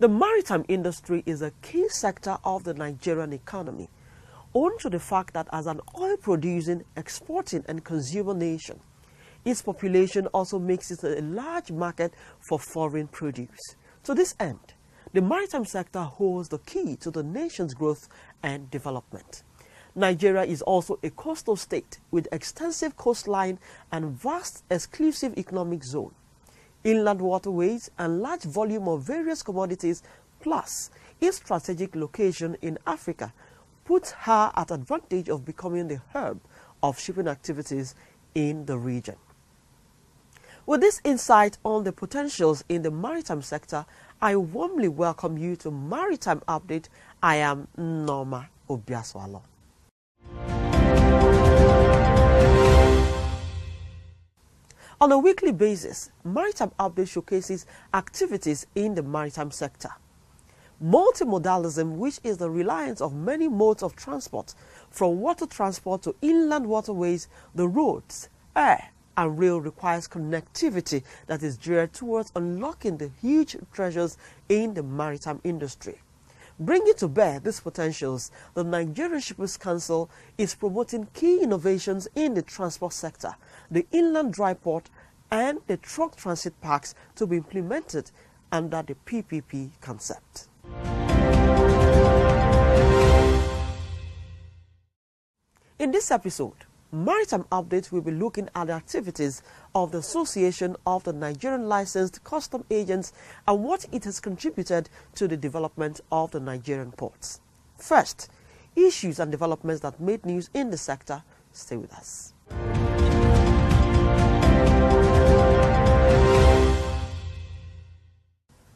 The maritime industry is a key sector of the Nigerian economy, owing to the fact that as an oil-producing, exporting and consumer nation, its population also makes it a large market for foreign produce. To this end, the maritime sector holds the key to the nation's growth and development. Nigeria is also a coastal state with extensive coastline and vast exclusive economic zone, inland waterways and large volume of various commodities, plus its strategic location in Africa puts her at advantage of becoming the hub of shipping activities in the region. With this insight on the potentials in the maritime sector, I warmly welcome you to Maritime Update. I am Norma Obiaswalo. On a weekly basis, Maritime Update showcases activities in the maritime sector. Multimodalism, which is the reliance of many modes of transport, from water transport to inland waterways, the roads, air, and rail, requires connectivity that is geared towards unlocking the huge treasures in the maritime industry. Bringing to bear these potentials, the Nigerian Shippers Council is promoting key innovations in the transport sector, the inland dry port, and the truck transit parks to be implemented under the PPP concept. In this episode, Maritime Update will be looking at the activities of the Association of the Nigerian Licensed Custom Agents and what it has contributed to the development of the Nigerian ports. First, issues and developments that made news in the sector. Stay with us.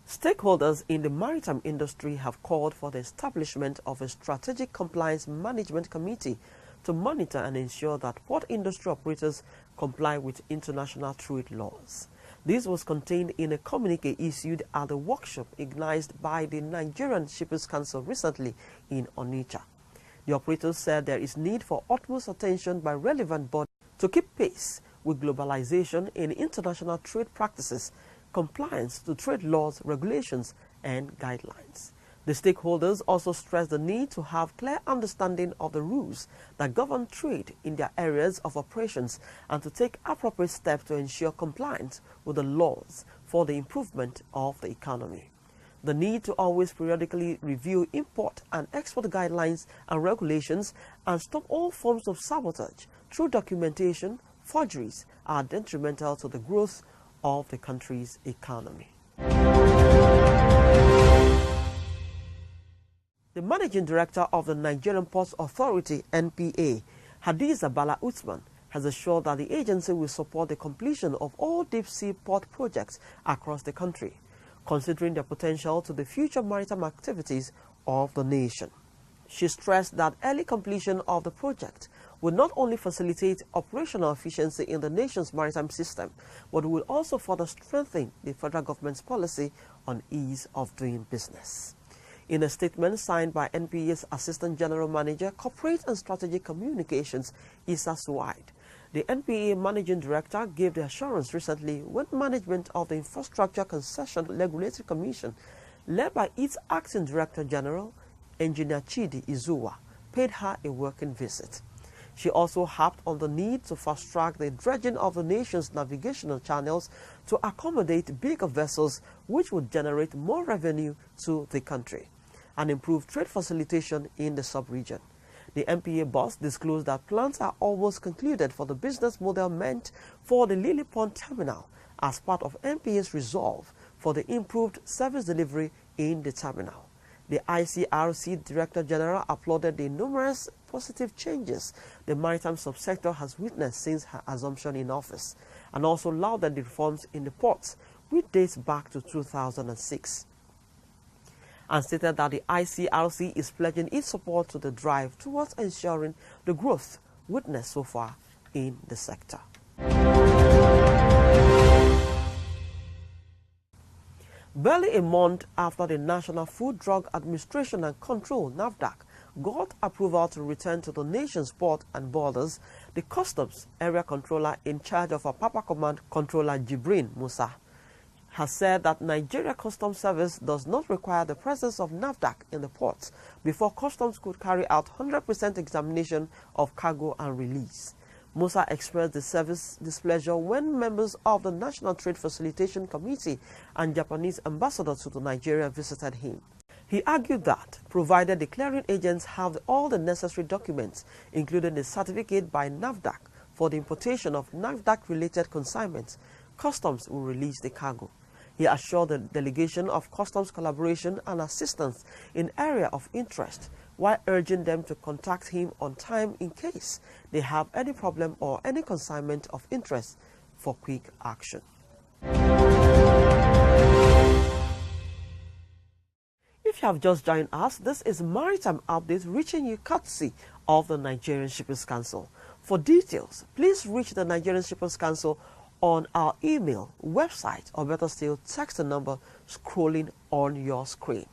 Stakeholders in the maritime industry have called for the establishment of a Strategic Compliance Management Committee to monitor and ensure that port industry operators comply with international trade laws. This was contained in a communique issued at the workshop organized by the Nigerian Shippers Council recently in Onitsha. The operators said there is need for utmost attention by relevant bodies to keep pace with globalization in international trade practices, compliance to trade laws, regulations, and guidelines. The stakeholders also stressed the need to have clear understanding of the rules that govern trade in their areas of operations and to take appropriate steps to ensure compliance with the laws for the improvement of the economy. The need to always periodically review import and export guidelines and regulations and stop all forms of sabotage through documentation, forgeries are detrimental to the growth of the country's economy. The Managing Director of the Nigerian Ports Authority, NPA, Hadiza Bala Uthman, has assured that the agency will support the completion of all deep-sea port projects across the country, considering their potential to the future maritime activities of the nation. She stressed that early completion of the project will not only facilitate operational efficiency in the nation's maritime system, but will also further strengthen the federal government's policy on ease of doing business. In a statement signed by NPA's Assistant General Manager, Corporate and Strategic Communications, Issa Suwaid, the NPA Managing Director gave the assurance recently when management of the Infrastructure Concession Regulatory Commission, led by its Acting Director General, Engineer Chidi Izuwa, paid her a working visit. She also harped on the need to fast-track the dredging of the nation's navigational channels to accommodate bigger vessels, which would generate more revenue to the country and improve trade facilitation in the sub-region. The NPA boss disclosed that plans are almost concluded for the business model meant for the Lily Pond terminal as part of NPA's resolve for the improved service delivery in the terminal. The ICRC Director General applauded the numerous positive changes the maritime subsector has witnessed since her assumption in office, and also lauded the reforms in the ports, which dates back to 2006, and stated that the ICRC is pledging its support to the drive towards ensuring the growth witnessed so far in the sector. Barely a month after the National Food Drug Administration and Control, NAFDAC, got approval to return to the nation's port and borders, the Customs Area Controller in charge of Apapa Command, Controller Jibrin Musa, has said that Nigeria Customs Service does not require the presence of NAFDAC in the ports before customs could carry out 100% examination of cargo and release. Musa expressed the service displeasure when members of the National Trade Facilitation Committee and Japanese ambassador to Nigeria visited him. He argued that, provided the clearing agents have all the necessary documents, including a certificate by NAFDAC for the importation of NAFDAC-related consignments, customs will release the cargo. He assured the delegation of customs collaboration and assistance in area of interest, while urging them to contact him on time in case they have any problem or any consignment of interest for quick action. If you have just joined us, this is Maritime Update reaching you courtesy of the Nigerian Shippers Council. For details, please reach the Nigerian Shippers Council on our email, website, or better still, text the number scrolling on your screen.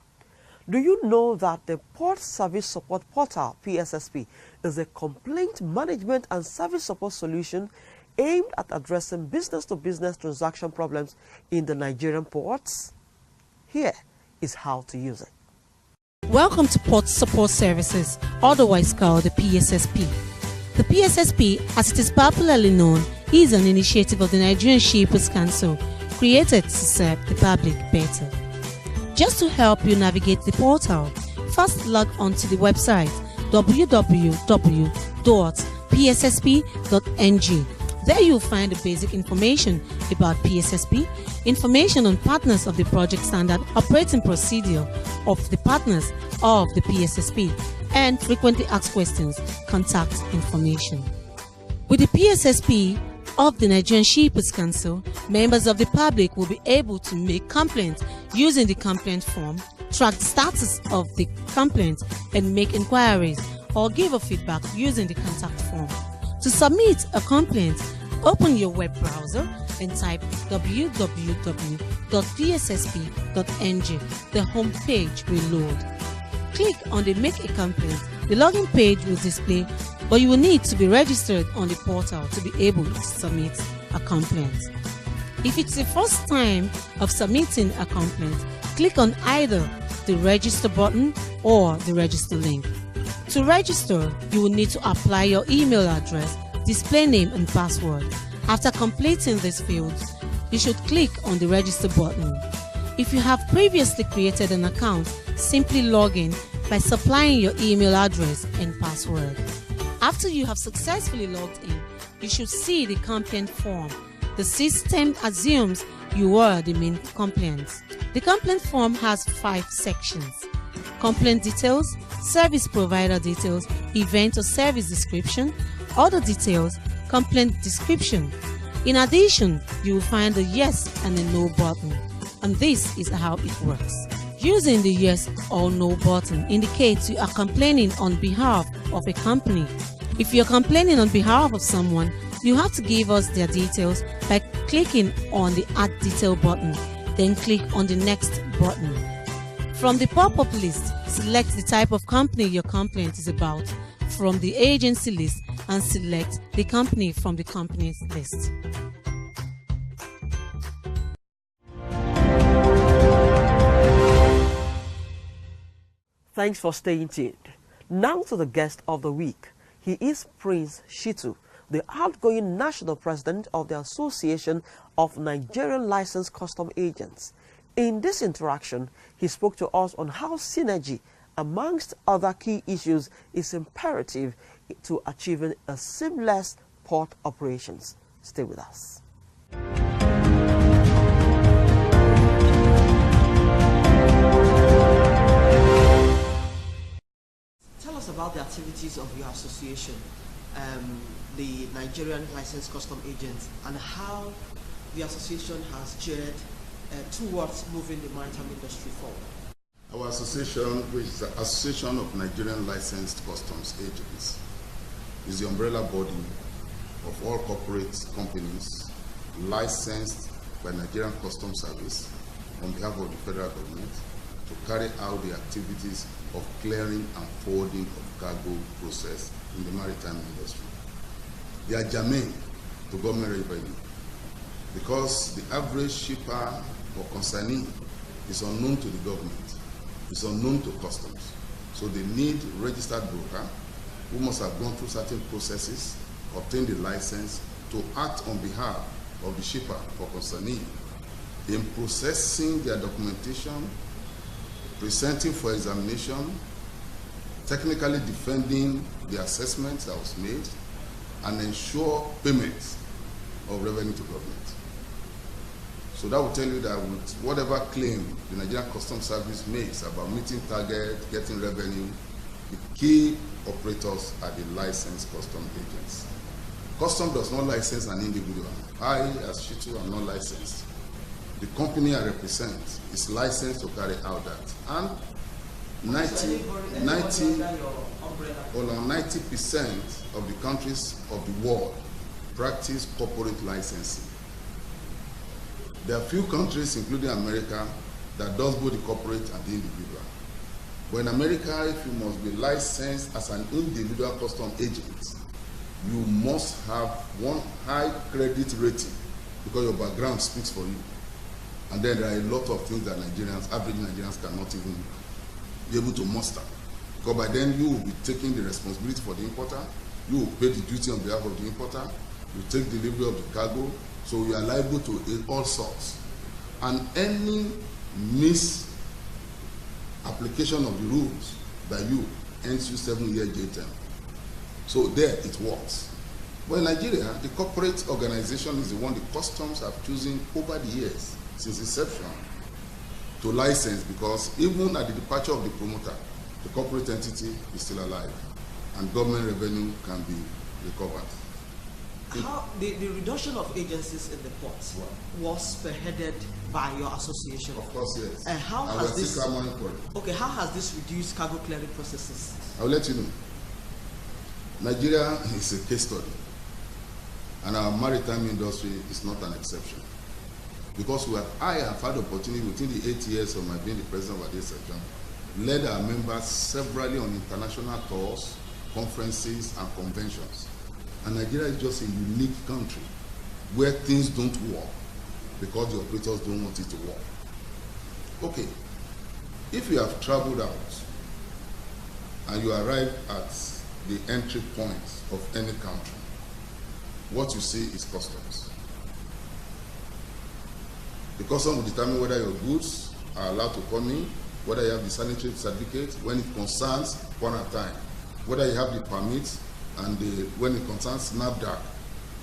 Do you know that the Port Service Support Portal, PSSP, is a complaint management and service support solution aimed at addressing business-to-business transaction problems in the Nigerian ports? Here is how to use it. Welcome to Port Support Services, otherwise called the PSSP. The PSSP, as it is popularly known, is an initiative of the Nigerian Shippers Council created to serve the public better. Just to help you navigate the portal, first log on to the website www.pssp.ng. There you'll find the basic information about PSSP, information on partners of the project standard operating procedure of the partners of the PSSP, and frequently asked questions, contact information. With the PSSP of the Nigerian Shippers Council, members of the public will be able to make complaints using the complaint form, track the status of the complaint, and make inquiries or give a feedback using the contact form. To submit a complaint, open your web browser and type www.pssp.ng. The home page will load. Click on the Make a Complaint. The login page will display, but you will need to be registered on the portal to be able to submit a complaint. If it's the first time of submitting a complaint, click on either the Register button or the Register link. To register, you will need to apply your email address, display name and password. After completing these fields, you should click on the Register button. If you have previously created an account, simply log in by supplying your email address and password. After you have successfully logged in, you should see the complaint form. The system assumes you are the main complainant. The complaint form has 5 sections: complaint details, service provider details, event or service description, other details, complaint description. In addition, you will find a yes and a no button, and this is how it works. Using the yes or no button indicates you are complaining on behalf of a company. If you're complaining on behalf of someone, you have to give us their details by clicking on the Add Detail button, then click on the Next button. From the pop-up list, select the type of company your complaint is about from the agency list and select the company from the companies list. Thanks for staying tuned. Now to the guest of the week. He is Prince Shitu, the outgoing national president of the Association of Nigerian Licensed Custom Agents. In this interaction, he spoke to us on how synergy, amongst other key issues, is imperative to achieving a seamless port operations. Stay with us. Tell us about the activities of your association, the Nigerian Licensed Custom Agents, and how the association has geared towards moving the maritime industry forward. Our association, which is the Association of Nigerian Licensed Customs Agents, is the umbrella body of all corporate companies licensed by Nigerian Customs Service on behalf of the federal government to carry out the activities of clearing and forwarding of cargo process in the maritime industry. They are germane to government revenue because the average shipper or consignee is unknown to the government, is unknown to customs. So they need a registered broker who must have gone through certain processes, obtained the license to act on behalf of the shipper or consignee in processing their documentation, presenting for examination, technically defending the assessment that was made, and ensure payment of revenue to government. So that will tell you that with whatever claim the Nigerian Customs Service makes about meeting target, getting revenue, the key operators are the licensed custom agents. Custom does not license an individual. I, as Shitu, am not licensed. The company I represent is licensed to carry out that. And 90% of the countries of the world practice corporate licensing. There are few countries, including America, that does both the corporate and the individual. But in America, if you must be licensed as an individual custom agent, you must have one high credit rating because your background speaks for you. And then there are a lot of things that Nigerians, average Nigerians, cannot even be able to muster. Because by then you will be taking the responsibility for the importer, you will pay the duty on behalf of the importer, you take delivery of the cargo, so you are liable to all sorts. And any misapplication of the rules by you ends you 7-year jail term. So there it works. But in Nigeria, the corporate organization is the one the customs have chosen over the years, since inception, to license, because even at the departure of the promoter, the corporate entity is still alive and government revenue can be recovered. How the reduction of agencies in the ports was spearheaded by your association? Of course, yes. And how how has this reduced cargo clearing processes? I will let you know. Nigeria is a case study, and our maritime industry is not an exception. Because I have had the opportunity within the 8 years of my being the president of this section, led our members severally on international tours, conferences, and conventions. And Nigeria is just a unique country where things don't work because the operators don't want it to work. Okay, if you have traveled out and you arrive at the entry point of any country, what you see is customs. The custom will determine whether your goods are allowed to come in, whether you have the sanitary certificate, when it concerns quarantine, whether you have the permit, and when it concerns NAFDAC,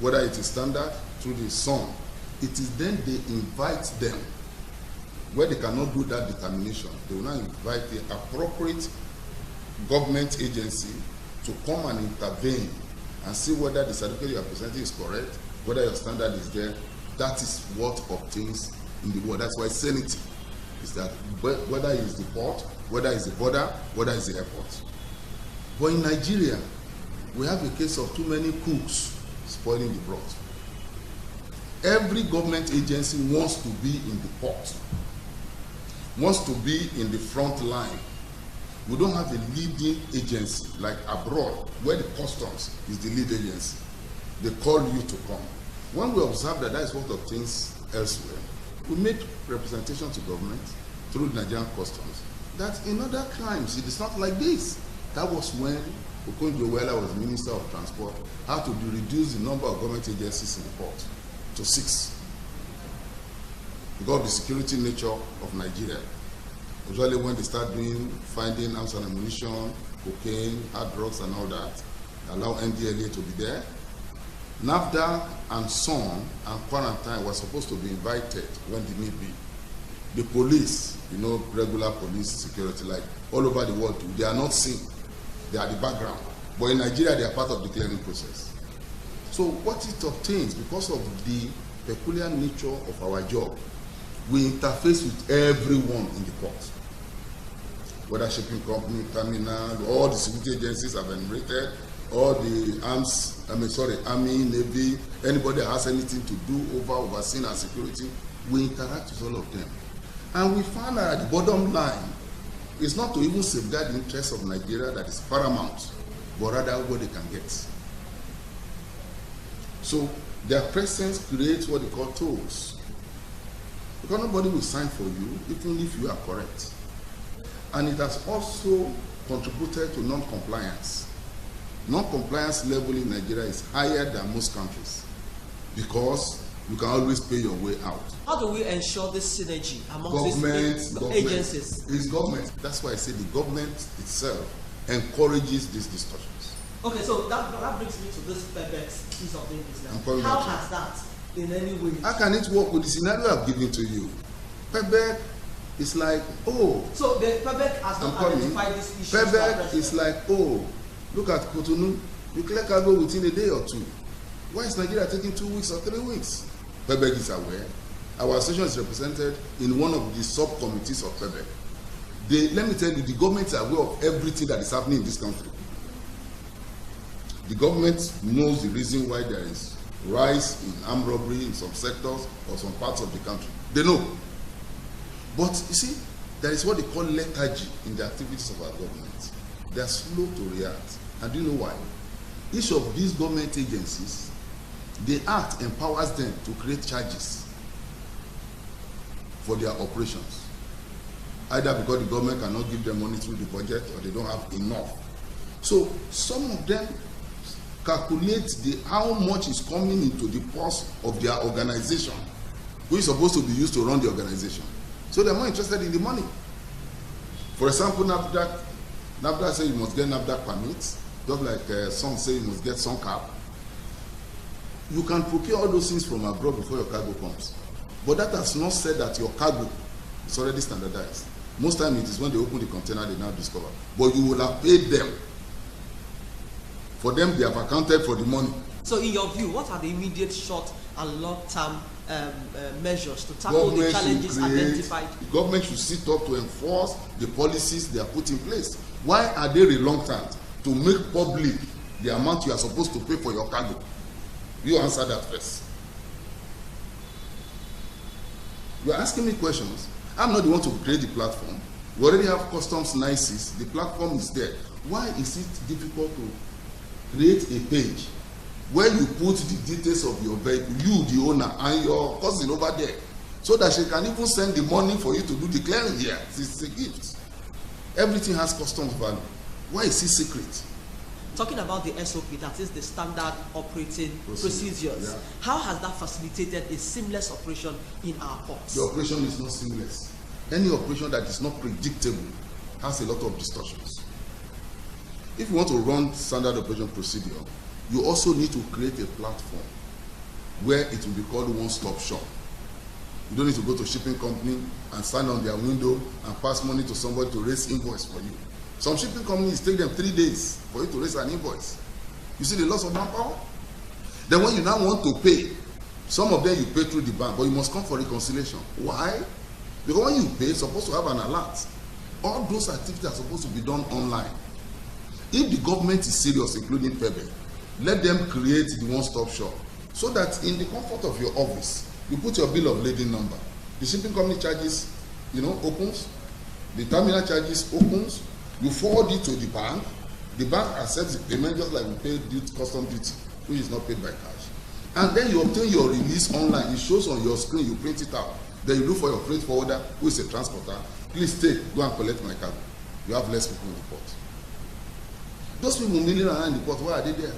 whether it is standard through the SON. It is then they invite them. Where they cannot do that determination, they will now invite the appropriate government agency to come and intervene and see whether the certificate you are presenting is correct, whether your standard is there. That is what obtains in the world. That's why sanity is that whether it's the port, whether it's the border, whether it's the airport. But in Nigeria, we have a case of too many cooks spoiling the broth. Every government agency wants to be in the port, wants to be in the front line. We don't have a leading agency like abroad, where the customs is the lead agency. They call you to come. When we observe that is what obtains elsewhere, we make representation to government through the Nigerian customs that in other crimes it is not like this. That was when Okonjo-Iweala was Minister of Transport, how to reduce the number of government agencies in the port to 6 because of the security nature of Nigeria. Usually when they start finding arms and ammunition, cocaine, hard drugs and all that, allow NDLA to be there. NAFDA and SON and quarantine were supposed to be invited when the need be. The police, regular police security, like all over the world, they are not seen. They are the background. But in Nigeria, they are part of the clearing process. So what it obtains, because of the peculiar nature of our job, we interface with everyone in the port. Whether shipping company, terminal, all the security agencies have been rated, all the Army, Navy, anybody that has anything to do overseeing our security, we interact with all of them. And we found that at the bottom line, it's not to even safeguard the interests of Nigeria that is paramount, but rather what they can get. So their presence creates what they call tolls. Because nobody will sign for you, even if you are correct. And it has also contributed to non-compliance. Non-compliance level in Nigeria is higher than most countries because you can always pay your way out. How do we ensure this synergy amongst these agencies? It's government. That's why I say the government itself encourages these discussions. Okay, so that brings me to this PEBEX piece of things now. How has that in any way? How can it work with the scenario I've given to you? PEBEX is like, oh. So the PEBEX has not identified this issue. PEBEX is like, oh, look at Cotonou, you clear cargo within a day or two. Why is Nigeria taking 2 weeks or 3 weeks? PEBEX is aware. Our association is represented in one of the subcommittees of PEBEX. Let me tell you, the government is aware of everything that is happening in this country. The government knows the reason why there is rise in armed robbery in some sectors or some parts of the country. They know. But you see, there is what they call lethargy in the activities of our government. They are slow to react. And do you know why? Each of these government agencies, the act empowers them to create charges for their operations. Either because the government cannot give them money through the budget or they don't have enough. So some of them calculate how much is coming into the purse of their organization, which is supposed to be used to run the organization. So they're more interested in the money. For example, NAFDAC says you must get NAFDAC permits, just like some say you must get some cap. You can procure all those things from abroad before your cargo comes. But that has not said that your cargo is already standardized. Most times it is when they open the container they now discover. But you will have paid them. For them, they have accounted for the money. So in your view, what are the immediate short and long-term measures to tackle the challenges identified? The government should sit up to enforce the policies they are put in place. Why are they reluctant to make public the amount you are supposed to pay for your cargo? You answer that first. You are asking me questions. I'm not the one to create the platform. We already have customs NICES. The platform is there. Why is it difficult to create a page where you put the details of your vehicle, you the owner and your cousin over there, so that she can even send the money for you to do the clearing here? It's a gift. Everything has customs value. Why is it secret? Talking about the SOP, that is the standard operating procedures, yeah. How has that facilitated a seamless operation in our ports? The operation is not seamless. Any operation that is not predictable has a lot of distortions. If you want to run standard operation procedure, you also need to create a platform where it will be called one-stop shop. You don't need to go to shipping company and stand on their window and pass money to somebody to raise invoice for you. Some shipping companies take them 3 days for you to raise an invoice. You see the loss of manpower? Then when you now want to pay, some of them you pay through the bank, but you must come for reconciliation. Why? Because when you pay, you're supposed to have an alert. All those activities are supposed to be done online. If the government is serious, including PEBEX, let them create the one-stop shop so that in the comfort of your office, you put your bill of lading number. The shipping company charges, opens. The terminal charges opens. You forward it to the bank accepts the payment just like we pay custom duty, which is not paid by cash. And then you obtain your release online. It shows on your screen, you print it out. Then you look for your freight forwarder, who is a transporter. Please go and collect my cargo. You have less people in the port. Those people milling around in the port, why are they there?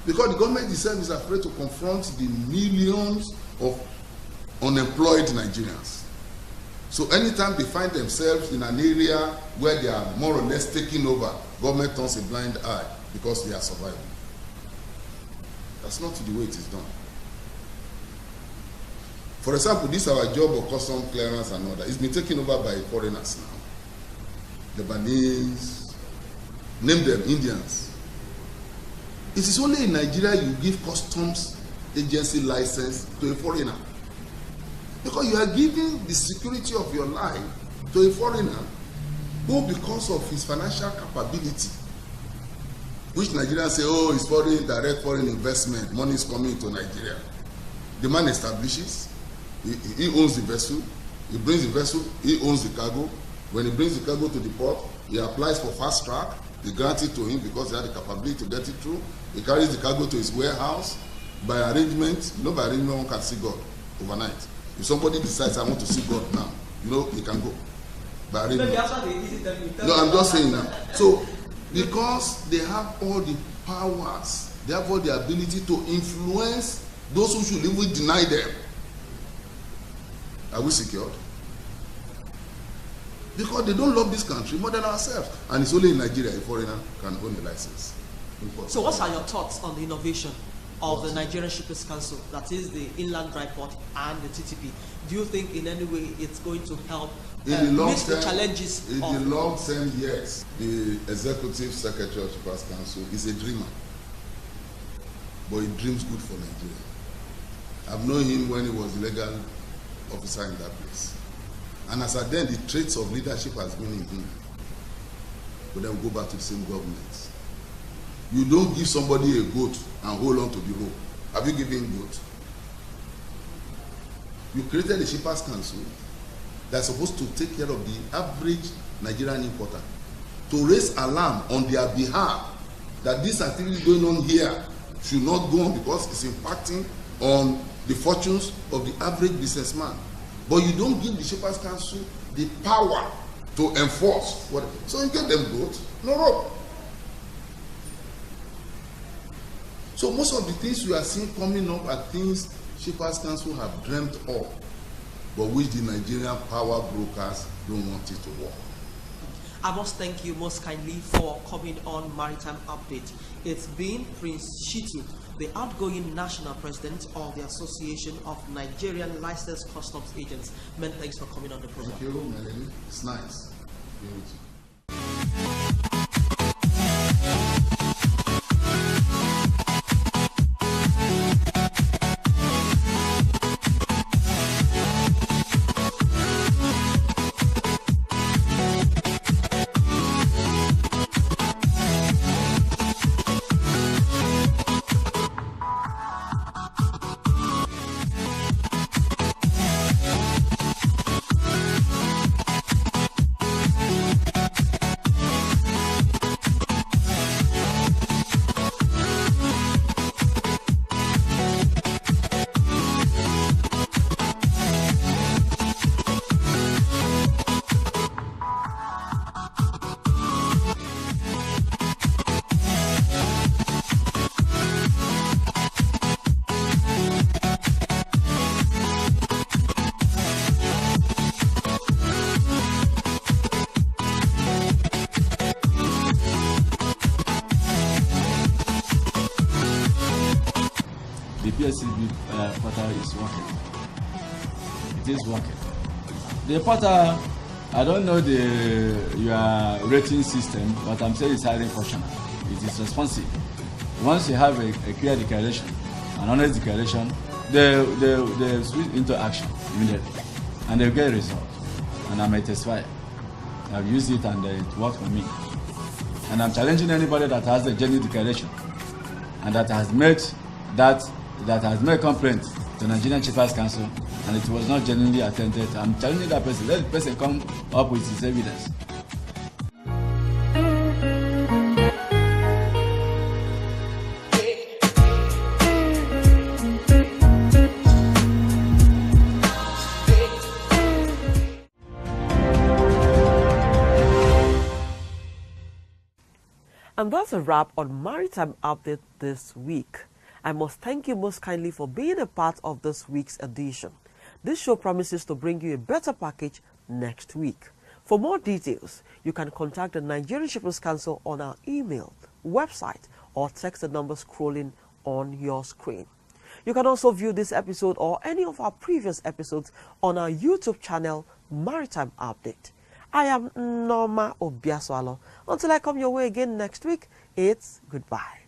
Because the government itself is afraid to confront the millions of unemployed Nigerians. So anytime they find themselves in an area where they are more or less taking over, government turns a blind eye because they are surviving. That's not the way it is done. For example, this our job of custom clearance and all that. It's been taken over by foreigners now. Lebanese, name them, Indians. It is only in Nigeria you give customs agency license to a foreigner. Because you are giving the security of your life to a foreigner who, because of his financial capability, which Nigerians say, oh, it's foreign, direct foreign investment, money is coming to Nigeria. The man establishes, he owns the vessel, he brings the vessel, he owns the cargo. When he brings the cargo to the port, he applies for fast track, they grant it to him because he had the capability to get it through. He carries the cargo to his warehouse. By arrangement, by arrangement one can see God overnight. If somebody decides I want to see God now, you know, they can go. But no, I'm just saying now. So, because they have all the powers, they have all the ability to influence those who should even deny them. Are we secured? Because they don't love this country more than ourselves. And it's only in Nigeria a foreigner can own a license. So what are your thoughts on the innovation of the Nigerian Shippers Council, that is the Inland Dry Port and the TTP? Do you think in any way it's going to help meet the challenges? In the long term, yes. The Executive Secretary of the Shippers Council is a dreamer. But he dreams good for Nigeria. I've known him when he was legal officer in that place. And as at then, the traits of leadership has been in him. But then we go back to the same government. You don't give somebody a goat and hold on to the rope. Have you given goat? You created a Shippers Council that's supposed to take care of the average Nigerian importer, to raise alarm on their behalf that this activity going on here should not go on because it's impacting on the fortunes of the average businessman. But you don't give the Shippers Council the power to enforce what. So you get them goat, no rope. So most of the things you are seeing coming up are things Shippers Council have dreamt of, but which the Nigerian power brokers don't want it to work. I must thank you most kindly for coming on Maritime Update. It's been Prince Shitu, the outgoing national president of the Association of Nigerian Licensed Customs Agents. Many thanks for coming on the program. Thank you, Melanie. It's nice being with you. The PSCB portal is working. It is working. The portal, I don't know your rating system, but I'm saying it's highly functional. It is responsive. Once you have a clear declaration, an honest declaration, they switch into action immediately, and they get results. And I'm a testifier. I've used it and it worked for me. And I'm challenging anybody that has a genuine declaration and that has made complaint to Nigerian Shippers Council and it was not genuinely attended. I'm challenging that person. Let the person come up with his evidence. And that's a wrap on Maritime Update this week. I must thank you most kindly for being a part of this week's edition. This show promises to bring you a better package next week. For more details, you can contact the Nigerian Shippers Council on our email, website, or text the number scrolling on your screen. You can also view this episode or any of our previous episodes on our YouTube channel, Maritime Update. I am Norma Obiaswalo. Until I come your way again next week, it's goodbye.